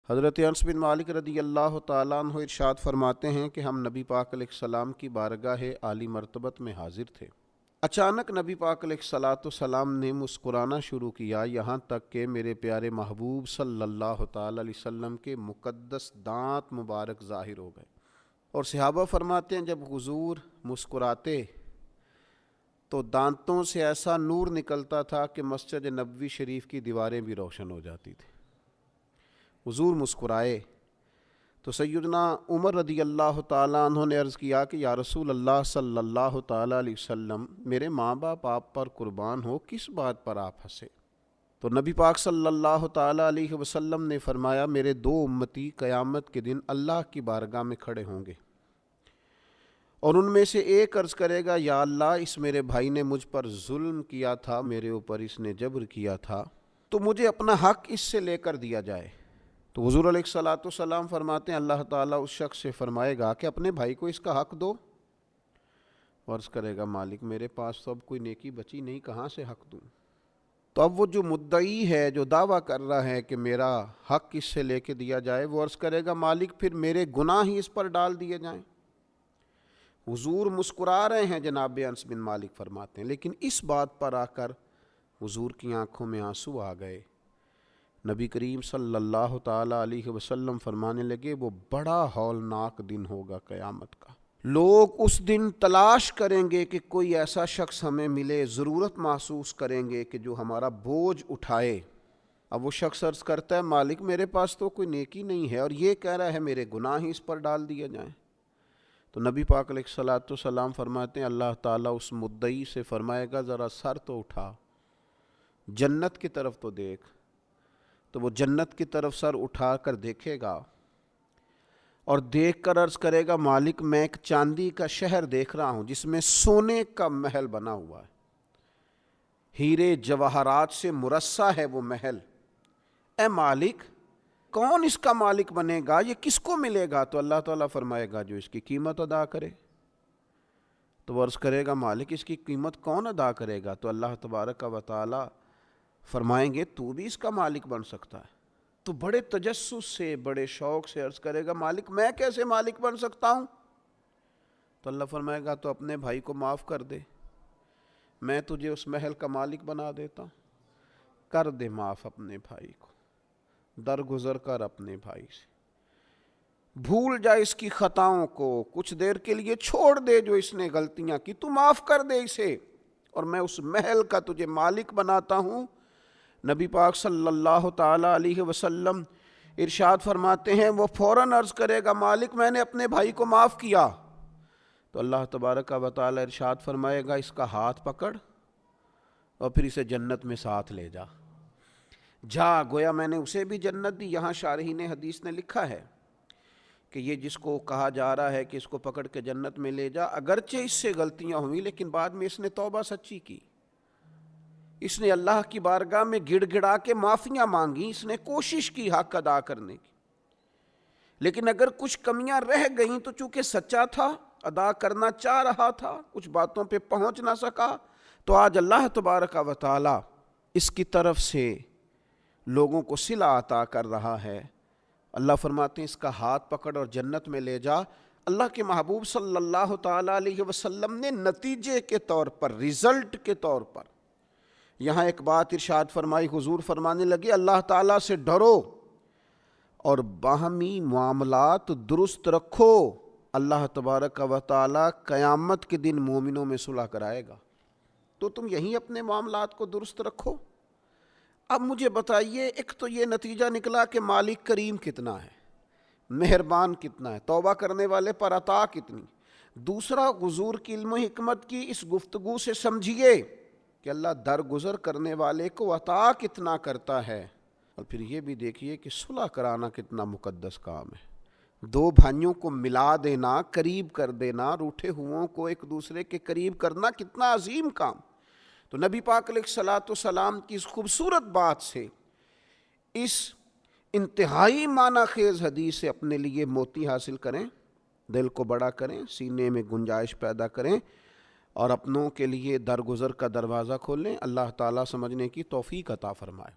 حضرت انس بن مالک رضی اللہ تعالیٰ عنہ ارشاد فرماتے ہیں کہ ہم نبی پاک علیہ السلام کی بارگاہ عالی مرتبت میں حاضر تھے۔ اچانک نبی پاک علیہ السلام نے مسکرانا شروع کیا، یہاں تک کہ میرے پیارے محبوب صلی اللہ تعالیٰ علیہ وسلم کے مقدس دانت مبارک ظاہر ہو گئے۔ اور صحابہ فرماتے ہیں جب حضور مسکراتے تو دانتوں سے ایسا نور نکلتا تھا کہ مسجد نبوی شریف کی دیواریں بھی روشن ہو جاتی تھیں۔ حضور مسکرائے تو سیدنا عمر رضی اللہ تعالیٰ عنہ نے عرض کیا کہ یا رسول اللہ صلی اللہ تعالیٰ علیہ وسلم، میرے ماں باپ آپ پر قربان ہو، کس بات پر آپ ہنسے؟ تو نبی پاک صلی اللہ تعالیٰ علیہ وسلم نے فرمایا، میرے دو امتی قیامت کے دن اللہ کی بارگاہ میں کھڑے ہوں گے، اور ان میں سے ایک عرض کرے گا، یا اللہ، اس میرے بھائی نے مجھ پر ظلم کیا تھا، میرے اوپر اس نے جبر کیا تھا، تو مجھے اپنا حق اس سے لے کر دیا جائے۔ تو حضور علیہ السلام فرماتے ہیں اللہ تعالیٰ اس شخص سے فرمائے گا کہ اپنے بھائی کو اس کا حق دو۔ عرض کرے گا، مالک میرے پاس تو اب کوئی نیکی بچی نہیں، کہاں سے حق دوں؟ تو اب وہ جو مدعی ہے، جو دعویٰ کر رہا ہے کہ میرا حق اس سے لے کے دیا جائے، وہ عرض کرے گا، مالک پھر میرے گناہ ہی اس پر ڈال دیے جائیں۔ حضور مسکرا رہے ہیں، جناب انس بن مالک فرماتے ہیں، لیکن اس بات پر آ کر حضور کی آنکھوں میں آنسو آ گئے۔ نبی کریم صلی اللہ تعالیٰ علیہ وسلم فرمانے لگے، وہ بڑا ہولناک دن ہوگا قیامت کا۔ لوگ اس دن تلاش کریں گے کہ کوئی ایسا شخص ہمیں ملے، ضرورت محسوس کریں گے کہ جو ہمارا بوجھ اٹھائے۔ اب وہ شخص عرض کرتا ہے، مالک میرے پاس تو کوئی نیکی نہیں ہے، اور یہ کہہ رہا ہے میرے گناہ ہی اس پر ڈال دیے جائیں۔ تو نبی پاک علیہ السلام فرماتے ہیں اللہ تعالیٰ اس مدعی سے فرمائے گا، ذرا سر تو اٹھا، جنت کی طرف تو دیکھ۔ تو وہ جنت کی طرف سر اٹھا کر دیکھے گا اور دیکھ کر عرض کرے گا، مالک میں ایک چاندی کا شہر دیکھ رہا ہوں جس میں سونے کا محل بنا ہوا ہے، ہیرے جواہرات سے مرصع ہے وہ محل۔ اے مالک، کون اس کا مالک بنے گا؟ یہ کس کو ملے گا؟ تو اللہ تعالیٰ فرمائے گا، جو اس کی قیمت ادا کرے۔ تو وہ عرض کرے گا، مالک اس کی قیمت کون ادا کرے گا؟ تو اللہ تبارک و تعالیٰ فرمائیں گے، تو بھی اس کا مالک بن سکتا ہے۔ تو بڑے تجسس سے، بڑے شوق سے عرض کرے گا، مالک میں کیسے مالک بن سکتا ہوں؟ تو اللہ فرمائے گا، تو اپنے بھائی کو معاف کر دے، میں تجھے اس محل کا مالک بنا دیتا ہوں۔ کر دے معاف اپنے بھائی کو، درگزر کر اپنے بھائی سے، بھول جا اس کی خطاؤں کو، کچھ دیر کے لیے چھوڑ دے جو اس نے غلطیاں کی، تو معاف کر دے اسے، اور میں اس محل کا تجھے مالک بناتا ہوں۔ نبی پاک صلی اللہ تعالیٰ علیہ وسلم ارشاد فرماتے ہیں، وہ فوراً عرض کرے گا، مالک میں نے اپنے بھائی کو معاف کیا۔ تو اللہ تبارک و تعالیٰ ارشاد فرمائے گا، اس کا ہاتھ پکڑ اور پھر اسے جنت میں ساتھ لے جا۔ جا، گویا میں نے اسے بھی جنت دی۔ یہاں شارحین حدیث نے لکھا ہے کہ یہ جس کو کہا جا رہا ہے کہ اس کو پکڑ کے جنت میں لے جا، اگرچہ اس سے غلطیاں ہوئیں لیکن بعد میں اس نے توبہ سچی کی، اس نے اللہ کی بارگاہ میں گڑ گڑا کے معافیاں مانگی، اس نے کوشش کی حق ادا کرنے کی، لیکن اگر کچھ کمیاں رہ گئیں تو چونکہ سچا تھا، ادا کرنا چاہ رہا تھا، کچھ باتوں پہ پہنچ نہ سکا، تو آج اللہ تبارک و تعالی اس کی طرف سے لوگوں کو صلہ عطا کر رہا ہے۔ اللہ فرماتے ہیں، اس کا ہاتھ پکڑ اور جنت میں لے جا۔ اللہ کے محبوب صلی اللہ تعالیٰ علیہ وسلم نے نتیجے کے طور پر، رزلٹ کے طور پر یہاں ایک بات ارشاد فرمائی۔ حضور فرمانے لگے، اللہ تعالیٰ سے ڈرو اور باہمی معاملات درست رکھو، اللہ تبارک و تعالیٰ قیامت کے دن مومنوں میں صلح کرائے گا، تو تم یہیں اپنے معاملات کو درست رکھو۔ اب مجھے بتائیے، ایک تو یہ نتیجہ نکلا کہ مالک کریم کتنا ہے، مہربان کتنا ہے، توبہ کرنے والے پر عطا کتنی۔ دوسرا، حضور کی علم و حکمت کی اس گفتگو سے سمجھیے کہ اللہ درگزر کرنے والے کو عطا کتنا کرتا ہے، اور پھر یہ بھی دیکھیے کہ صلح کرانا کتنا مقدس کام ہے۔ دو بھائیوں کو ملا دینا، قریب کر دینا، روٹھے ہوں کو ایک دوسرے کے قریب کرنا کتنا عظیم کام۔ تو نبی پاک علیہ السلام کی اس خوبصورت بات سے، اس انتہائی معنی خیز حدیث سے اپنے لیے موتی حاصل کریں، دل کو بڑا کریں، سینے میں گنجائش پیدا کریں، اور اپنوں کے لیے درگزر کا دروازہ کھولیں۔ اللہ تعالیٰ سمجھنے کی توفیق عطا فرمائے۔